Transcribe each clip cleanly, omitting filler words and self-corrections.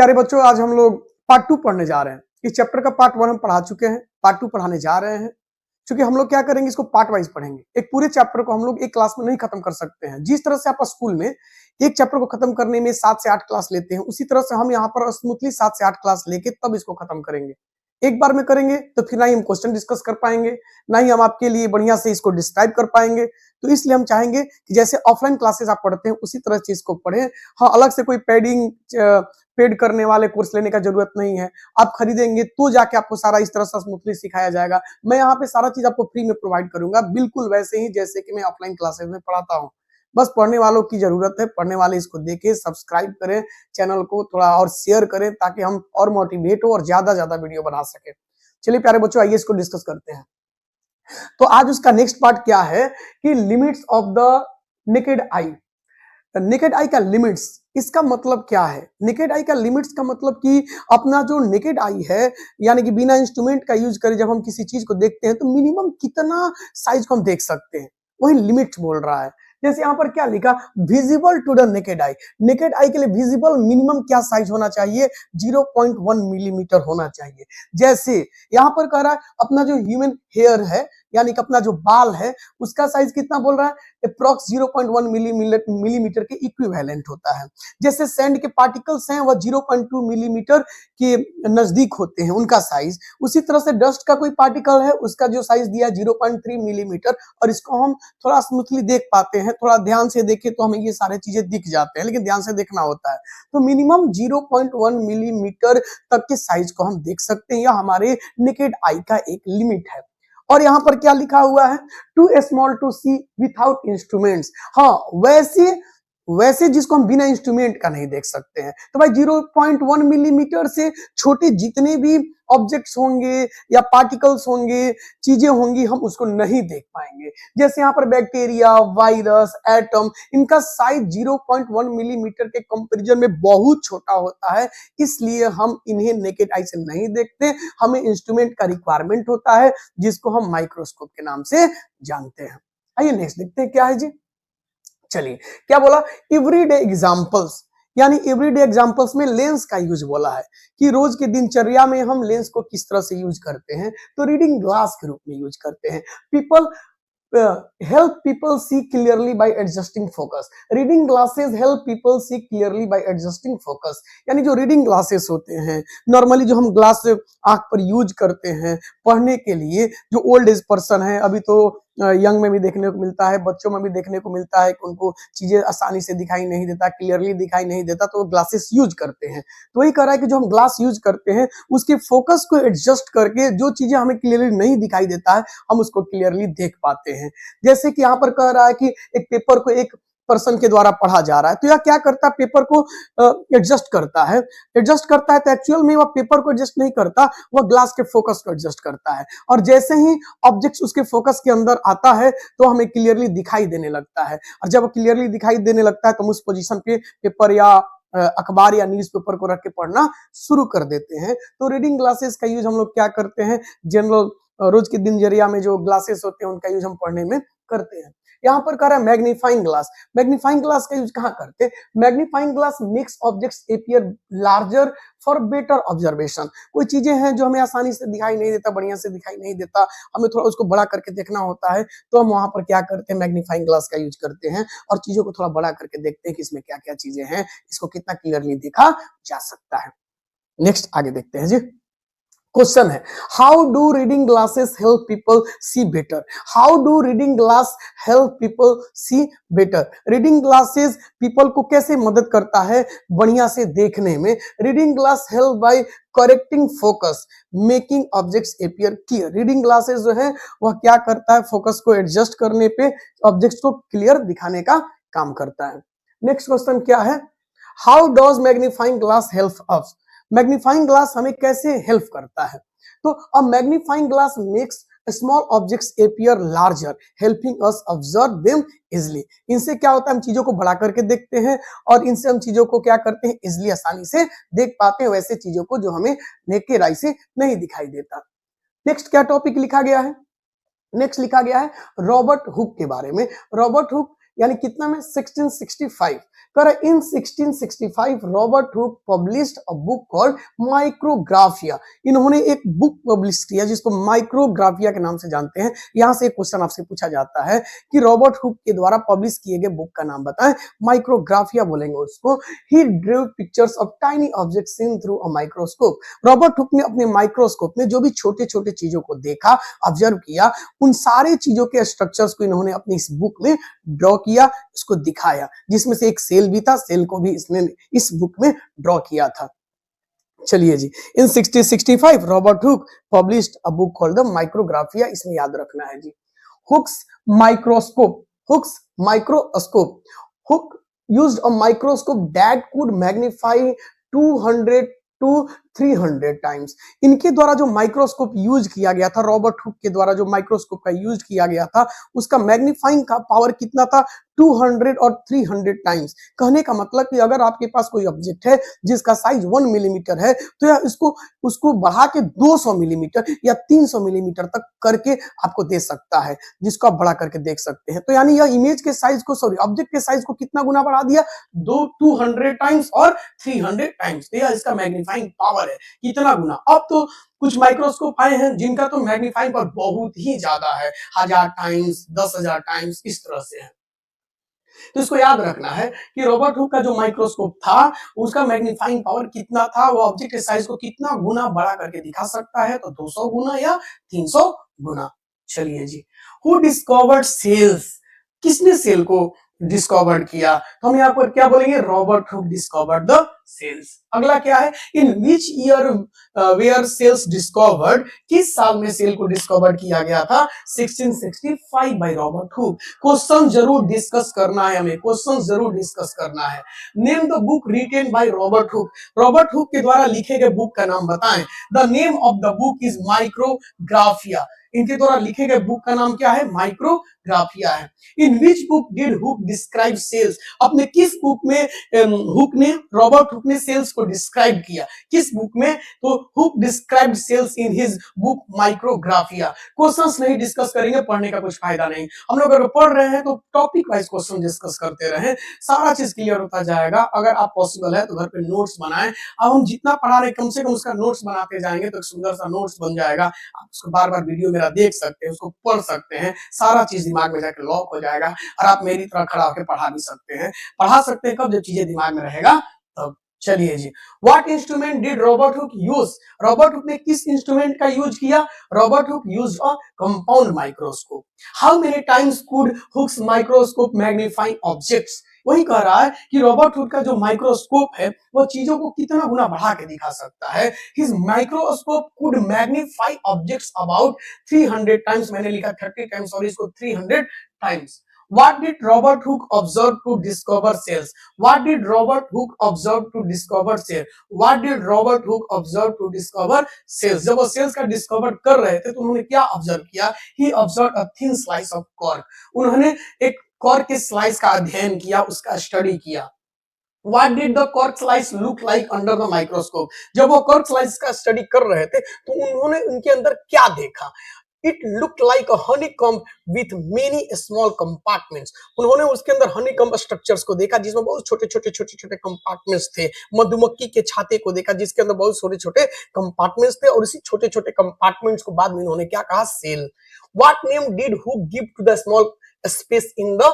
प्यारे बच्चों, आज हम लोग पार्ट 2 पढ़ने जा रहे हैं। इस चैप्टर का पार्ट 1 हम पढ़ा चुके हैं, पार्ट 2 पढ़ाने जा रहे हैं। क्योंकि हम लोग क्या करेंगे, इसको पार्ट वाइज पढ़ेंगे। एक पूरे चैप्टर को हम लोग एक क्लास में नहीं खत्म कर सकते हैं। जिस तरह से आप स्कूल में एक चैप्टर को खत्म करने में 7 से 8 क्लास लेते हैं, उसी तरह से हम यहाँ पर स्मूथली 7 से 8 क्लास लेके तब इसको खत्म करेंगे। एक बार में करेंगे तो फिर ना ही हम क्वेश्चन डिस्कस कर पाएंगे, ना ही हम आपके लिए बढ़िया से इसको डिस्क्राइब कर पाएंगे। तो इसलिए हम चाहेंगे कि जैसे ऑफलाइन क्लासेस आप पढ़ते हैं उसी तरह चीज को पढ़ें। हाँ, अलग से कोई पेड करने वाले कोर्स लेने का जरूरत नहीं है। आप खरीदेंगे तो जाके आपको सारा इस तरह से स्मूथली सिखाया जाएगा। मैं यहाँ पे सारा चीज आपको फ्री में प्रोवाइड करूंगा, बिल्कुल वैसे ही जैसे कि मैं ऑफलाइन क्लासेस में पढ़ाता हूँ। बस पढ़ने वालों की जरूरत है, पढ़ने वाले इसको देखें, सब्सक्राइब करें, चैनल को थोड़ा और शेयर करें ताकि हम और मोटिवेट हो और ज्यादा वीडियो बना सके। चलिए प्यारे बच्चों, आइए इसको डिस्कस करते हैं। तो आज उसका नेक्स्ट पार्ट क्या है कि limits of the naked eye. Naked आई का लिमिट्स, इसका मतलब क्या है? नेकेड आई का लिमिट्स का मतलब कि अपना जो नेकेड आई है, यानी कि बिना इंस्ट्रूमेंट का यूज करे जब हम किसी चीज को देखते हैं तो मिनिमम कितना साइज को हम देख सकते हैं, वही लिमिट बोल रहा है। जैसे यहाँ पर क्या लिखा, visible to the naked eye. Naked eye के लिए विजिबल मिनिमम क्या साइज होना चाहिए? 0.1 मिलीमीटर होना चाहिए। जैसे यहाँ पर कह रहा है अपना जो ह्यूमन हेयर है, यानी कि अपना जो बाल है, उसका साइज कितना बोल रहा है? अप्रॉक्स 0.1 मिलीमीटर के इक्विवेलेंट होता है। जैसे सैंड के पार्टिकल्स हैं वह 0.2 मिलीमीटर के नजदीक होते हैं उनका साइज। उसी तरह से डस्ट का कोई पार्टिकल है, उसका जो साइज दिया 0.3 मिलीमीटर, और इसको हम थोड़ा स्मूथली देख पाते हैं। थोड़ा ध्यान से देखें तो हमें ये सारे चीजें दिख जाते हैं, लेकिन ध्यान से देखना होता है। तो मिनिमम 0.1 मिलीमीटर तक के साइज को हम देख सकते हैं। यह हमारे नेकेड आई का एक लिमिट है। और यहाँ पर क्या लिखा हुआ है? Too small to see without instruments. हाँ, वैसे जिसको हम बिना इंस्ट्रूमेंट का नहीं देख सकते हैं। तो भाई 0.1 मिलीमीटर से छोटे जितने भी ऑब्जेक्ट्स होंगे या पार्टिकल्स होंगे, चीजें होंगी, हम उसको नहीं देख पाएंगे। जैसे यहाँ पर बैक्टीरिया, वायरस, एटम, इनका साइज 0.1 मिलीमीटर के कंपैरिजन में बहुत छोटा होता है, इसलिए हम इन्हें नेकेड आई से नहीं देखते। हमें इंस्ट्रूमेंट का रिक्वायरमेंट होता है जिसको हम माइक्रोस्कोप के नाम से जानते हैं। आइए नेक्स्ट देखते हैं क्या है जी। चलिए, क्या बोला? एवरीडे एग्जांपल्स, यानी एवरीडे एग्जांपल्स में लेंस का यूज बोला है कि रोज के दिनचर्या में हम लेंस को किस तरह से यूज करते हैं। तो रीडिंग ग्लास के रूप में यूज करते हैं। People help people see clearly by adjusting focus. Reading glasses help people see clearly by adjusting focus. यानी जो रीडिंग ग्लासेस होते हैं, नॉर्मली जो हम ग्लास आंख पर यूज करते हैं पढ़ने के लिए, जो ओल्ड एज पर्सन है, अभी तो यंग में भी देखने को मिलता है, बच्चों में भी देखने को मिलता है कि उनको चीजें आसानी से दिखाई नहीं देता, क्लियरली दिखाई नहीं देता, तो वो ग्लासेस यूज करते हैं। तो वही कह रहा है कि जो हम ग्लास यूज करते हैं उसके फोकस को एडजस्ट करके जो चीजें हमें क्लियरली नहीं दिखाई देता है, हम उसको क्लियरली देख पाते हैं। जैसे कि यहाँ पर कह रहा है कि एक पेपर को एक पर्सन के द्वारा पढ़ा जा रहा है, तो यह क्या करता है? पेपर को एडजस्ट करता है। तो एक्चुअल में वह पेपर को एडजस्ट नहीं करता, वह ग्लास के फोकस को एडजस्ट करता है। और जैसे ही ऑब्जेक्ट्स उसके फोकस के अंदर आता है तो हमें क्लियरली दिखाई देने लगता है। और जब क्लियरली दिखाई देने लगता है तो हम उस पोजीशन पे पेपर या अखबार या न्यूज़पेपर को रख के पढ़ना शुरू कर देते हैं। तो रीडिंग ग्लासेस का यूज हम लोग क्या करते हैं? जनरल रोज के दिनचर्या में जो ग्लासेस होते हैं उनका यूज हम पढ़ने में करते हैं। यहाँ पर कह रहा है मैग्नीफाइंग ग्लास। मैग्नीफाइंग ग्लास का यूज कहाँ करते हैं? Magnifying glass makes objects appear larger for better observation. कोई चीजें हैं जो हमें आसानी से दिखाई नहीं देता, बढ़िया से दिखाई नहीं देता, हमें थोड़ा उसको बड़ा करके देखना होता है, तो हम वहां पर क्या करते हैं? मैग्नीफाइंग ग्लास का यूज करते हैं और चीजों को थोड़ा बड़ा करके देखते हैं कि इसमें क्या क्या चीजें हैं, इसको कितना क्लियरली देखा जा सकता है। नेक्स्ट आगे देखते हैं जी। क्वेश्चन है, how do reading glasses help people see better? How do reading glass help people see better? Reading glasses people को कैसे मदद करता है बढ़िया से देखने में? Reading glass help by correcting focus, making objects appear clear. Reading glasses जो है वह क्या करता है? फोकस को एडजस्ट करने पे ऑब्जेक्ट्स को क्लियर दिखाने का काम करता है। नेक्स्ट क्वेश्चन क्या है, how does magnifying glass help us? Magnifying glass हमें कैसे हेल्प करता है? तो a magnifying glass makes small objects appear larger, helping us observe them easily. इनसे क्या होता है? हम चीजों को बड़ा करके देखते हैं और इनसे हम चीजों को क्या करते हैं? इजिली, आसानी से देख पाते हैं, वैसे चीजों को जो हमें नेकेड आई से नहीं दिखाई देता। नेक्स्ट क्या टॉपिक लिखा गया है? नेक्स्ट लिखा गया है रॉबर्ट हुक के बारे में। रॉबर्ट हुक यानी कितना में 1665 कर इन 1665 Robert Hooke published a book called Micrographia. इन्होंने एक बुक पब्लिश किया जिसको माइक्रोग्राफिया के नाम से जानते हैं। यहां से एक क्वेश्चन आपसे पूछा जाता है कि रॉबर्ट हुक के द्वारा पब्लिश किए गए बुक का नाम बताएं। माइक्रोग्राफिया बोलेंगे उसको। He drew pictures of tiny objects seen through a microscope. Robert Hooke ने अपने माइक्रोस्कोप में जो भी छोटे छोटे चीजों को देखा, ऑब्जर्व किया, उन सारे चीजों के स्ट्रक्चर्स को इन्होंने अपनी इस बुक में ड्रॉ किया, इसको दिखाया, जिसमें से एक सेल भी था। सेल को भी इसने इस बुक में ड्रॉ किया था। चलिए जी, in 1665 Robert Hooke published a book called the Micrographia. इसमें याद रखना है जी। Hooke's microscope. Hooke's microscope. Hooke used a microscope that could magnify 200 to 300 times. इनके द्वारा जो माइक्रोस्कोप यूज किया गया था, रॉबर्ट हुक के द्वारा जो माइक्रोस्कोप का यूज किया गया था, उसका मैग्नीफाइंग का पावर कितना था? 200 और 300 टाइम्स। कहने का मतलब कि अगर आपके पास कोई ऑब्जेक्ट है जिसका साइज 1 मिलीमीटर है, तो यह उसको बढ़ा के 200 मिलीमीटर या 300 मिलीमीटर तक करके आपको दे सकता है, जिसको आप बड़ा करके देख सकते हैं। तो यानी यह इमेज के साइज को, सॉरी, ऑब्जेक्ट के साइज को कितना गुना बढ़ा दिया? 200 टाइम्स और 300 टाइम्स। तो यह इसका मैग्नीफाइंग पावर है। कितना गुना? अब तो कुछ माइक्रोस्कोप आए हैं जिनका तो मैग्नीफाइंग पावर बहुत ही ज्यादा है, 1000 टाइम्स, 10,000 टाइम्स, इस तरह से है। तो इसको याद रखना है कि रॉबर्ट हुक का जो माइक्रोस्कोप था, उसका मैग्नीफाइंग पावर कितना था, वो ऑब्जेक्ट के साइज को कितना गुना बड़ा करके दिखा सकता है? तो 200 गुना या 300 गुना। चलिए जी, हु डिस्कवर्ड सेल्स? किसने सेल को डिस्कवर्ड किया? तो हम यहाँ पर क्या बोलेंगे? Robert Hooke discovered the cells. अगला क्या है? In which year were cells discovered? किस साल में सेल को डिस्कवर्ड किया गया था? 1665 बाय रॉबर्ट हुक। क्वेश्चन जरूर डिस्कस करना है, हमें क्वेश्चन जरूर डिस्कस करना है। Name the book written by Robert Hooke. Robert Hooke के द्वारा लिखे गए बुक का नाम बताएं। The name of the book is Micrographia. इनके द्वारा लिखे गए बुक का नाम क्या है? माइक्रोग्राफिया है। In which book did Hooke describe cells? अपने किस बुक में रॉबर्ट हुक ने सेल्स को डिस्क्राइब किया? किस बुक में? तो Hooke described cells in his book Micrographia. Questions नहीं डिस्कस करेंगे, पढ़ने का कुछ फायदा नहीं। हम लोग अगर पढ़ रहे हैं तो टॉपिक वाइज क्वेश्चन डिस्कस करते रहें, सारा चीज क्लियर होता जाएगा। अगर आप पॉसिबल है तो घर पे नोट्स बनाएं। अब हम जितना पढ़ा रहे कम से कम उसका नोट्स बनाते जाएंगे तो एक सुंदर सा नोट्स बन जाएगा। आप उसको बार बार वीडियो मेरा देख सकते हैं, उसको पढ़ सकते हैं, सारा चीज दिमाग में जाकर लॉक हो जाएगा और आप मेरी तरह खड़ा होकर पढ़ा भी सकते हैं। पढ़ा सकते हैं कब? जब चीजें दिमाग में रहेगा तब। चलिए जी, what instrument did Robert Hooke use? Robert Hooke ने किस इंस्ट्रूमेंट का यूज किया? Robert Hooke used a compound microscope. How many times could Hooke's microscope magnify objects? वही कह रहा है कि रॉबर्ट हुक का जो माइक्रोस्कोप है वो चीजों को कितना गुना बढ़ा के दिखा सकता है। His microscope could magnify objects about 300 times. मैंने लिखा 30 टाइम्स और इसको 300 times. What did Robert Hooke observe to discover cells? What did Robert Hooke observe to discover cells? What did Robert Hooke observe to discover cells? जब वो sales का discover कर रहे थे तो उन्होंने क्या ऑब्जर्व किया? He observed a thin slice of cork. उन्होंने एक कॉर्क के स्लाइस का अध्ययन किया, उसका स्टडी किया। What did the cork slice look like under the microscope? जब वो कॉर्क स्लाइस का स्टडी कर रहे थे तो उन्होंने उनके अंदर क्या देखा? It looked like a honeycomb with many small compartments. उन्होंने उसके अंदर honeycomb structures को देखा जिसमें बहुत छोटे-छोटे compartments थे। मधुमक्खी के छाते को देखा जिसके अंदर बहुत छोटे-छोटे compartments थे और इसी छोटे-छोटे compartments को बाद में इन्होंने क्या कहा? Cell. What name did Hooke give to the small space in the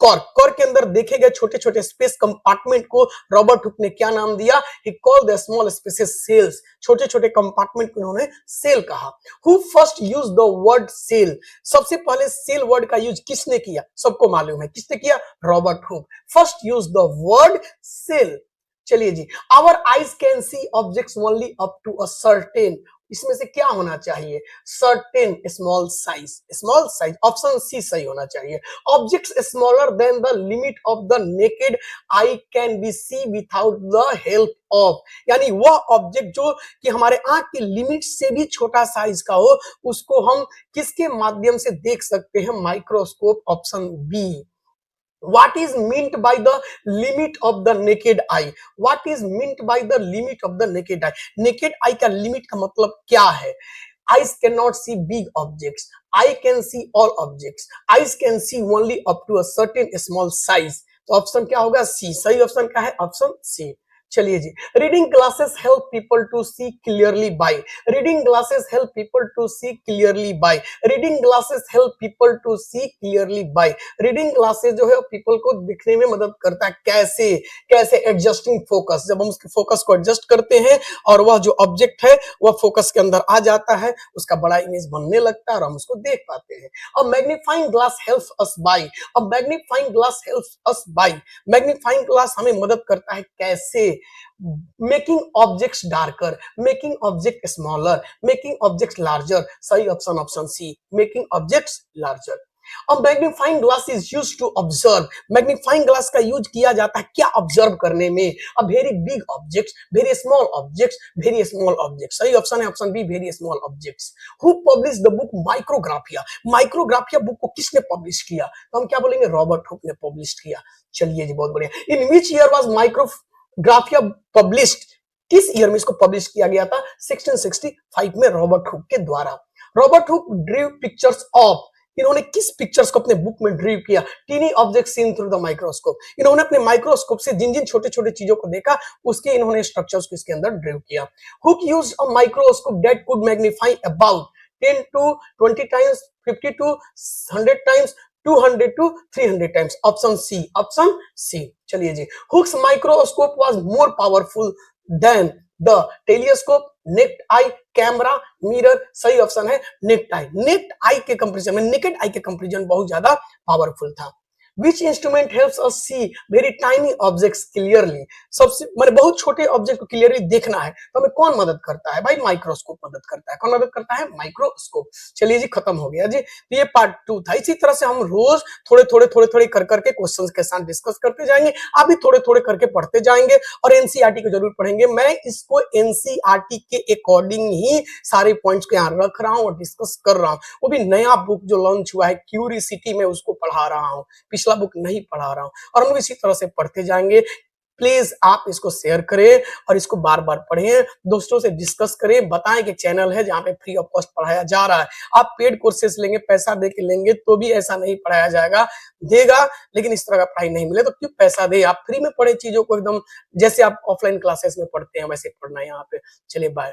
cork के अंदर देखे गए छोटे-छोटे स्पेस कंपार्टमेंट को रॉबर्ट हुक ने क्या नाम दिया? He called the small spaces cells. छोटे-छोटे कंपार्टमेंट को उन्होंने सेल कहा। Who first used the word cell? सबसे पहले सेल वर्ड का यूज किसने किया? सबको मालूम है किसने किया? Robert hook. First used the word cell. चलिए जी, our eyes can see objects only up to a certain, इसमें से क्या होना चाहिए? Certain small size. Small size, option C सही होना चाहिए। Objects smaller than the limit of the naked eye can be see without the help of, यानी वह ऑब्जेक्ट जो कि हमारे आंख की लिमिट से भी छोटा साइज का हो, उसको हम किसके माध्यम से देख सकते हैं? Microscope, option B. What is meant by the limit of the naked eye? What is meant by the limit of the naked eye? Naked eye का लिमिट का मतलब क्या है? eyes cannot see big objects, eye can see all objects, eyes can see only up to a certain small size। तो option क्या होगा? C. सही option क्या है? Option C. चलिए जी, reading glasses help people to see clearly by, reading glasses help people to see clearly by, reading glasses help people to see clearly by. Reading glasses जो है people को दिखने में मदद करता है। कैसे? कैसे? एडजस्टिंग फोकस, जब हम उसके फोकस को एडजस्ट करते हैं और वह जो ऑब्जेक्ट है वह फोकस के अंदर आ जाता है, उसका बड़ा इमेज बनने लगता है और हम उसको देख पाते हैं। अब magnifying glass helps us by, अब magnifying glass helps us by, magnifying glass हमें मदद करता है कैसे? Making objects darker, making object smaller, making objects larger. सही option option C, making objects larger. अब magnifying glass is used to observe, magnifying glass का use किया जाता है क्या? ऑब्जर्व करने में। अब very big objects, very small objects, very small objects. सही ऑप्शन है option B, very small objects. Who publish the book Micrographia, Micrographia book को किसने पब्लिश किया? तो हम क्या बोलेंगे? रॉबर्ट हुक ने पब्लिश किया। चलिए जी, बहुत बढ़िया। In which year was Micrographia published, किस ईयर में इसको पब्लिश किया गया था? 1665 में रॉबर्ट हुक के द्वारा। Robert Hooke drew pictures of, इन्होंने किस पिक्चर्स को अपने बुक में ड्रीव किया? Tiny object seen through the microscope, इन्होंने अपने माइक्रोस्कोप से जिन जिन छोटे छोटे चीजों को देखा उसके इन्होंने स्ट्रक्चर्स को इसके अंदर ड्रीव किया। Hook used a microscope that could magnify about 10 to 20 times, 50 to 100 times, 200 to 300 times। Option C, option C. चलिए जी, Hooke's microscope was more powerful than the telescope, naked eye, camera, mirror. सही option है naked eye. Naked eye के comparison में naked eye के comparison बहुत ज्यादा powerful था। Which instrument helps us see very tiny objects clearly? सबसे माने बहुत छोटे ऑब्जेक्ट को क्लियरली देखना है तो हमें कौन मदद करता है भाई? माइक्रोस्कोप मदद करता है। कौन मदद करता है? माइक्रोस्कोप। चलिए जी, खत्म हो गया जी। तो ये पार्ट 2 था। इसी तरह से हम रोज थोड़े थोड़े कर करके क्वेश्चंस के साथ डिस्कस करते जाएंगे। आप भी थोड़े थोड़े करके पढ़ते जाएंगे और एनसीईआरटी को जरूर पढ़ेंगे। मैं इसको एनसीईआरटी के अकॉर्डिंग ही सारे पॉइंट्स को यहाँ रख रहा हूँ और डिस्कस कर रहा हूँ। वो भी नया बुक जो लॉन्च हुआ है क्यूरिसिटी में, उसको पढ़ा रहा हूँ, पिछला बुक नहीं पढ़ा रहा हूं और हम लोग इसी तरह से पढ़ते जाएंगे। प्लीज आप इसको शेयर करें और इसको बार बार पढ़ें, दोस्तों से डिस्कस करें, बताएं कि चैनल है जहां पे फ्री ऑफ कॉस्ट पढ़ाया जा रहा है। आप पेड कोर्सेस लेंगे, पैसा दे के लेंगे तो भी ऐसा नहीं पढ़ाया जाएगा, देगा लेकिन इस तरह का पढ़ाई नहीं मिले तो क्यों पैसा दे? आप फ्री में पढ़े चीजों को एकदम जैसे आप ऑफलाइन क्लासेस में पढ़ते हैं वैसे पढ़ना है यहाँ पे। चलिए बाय।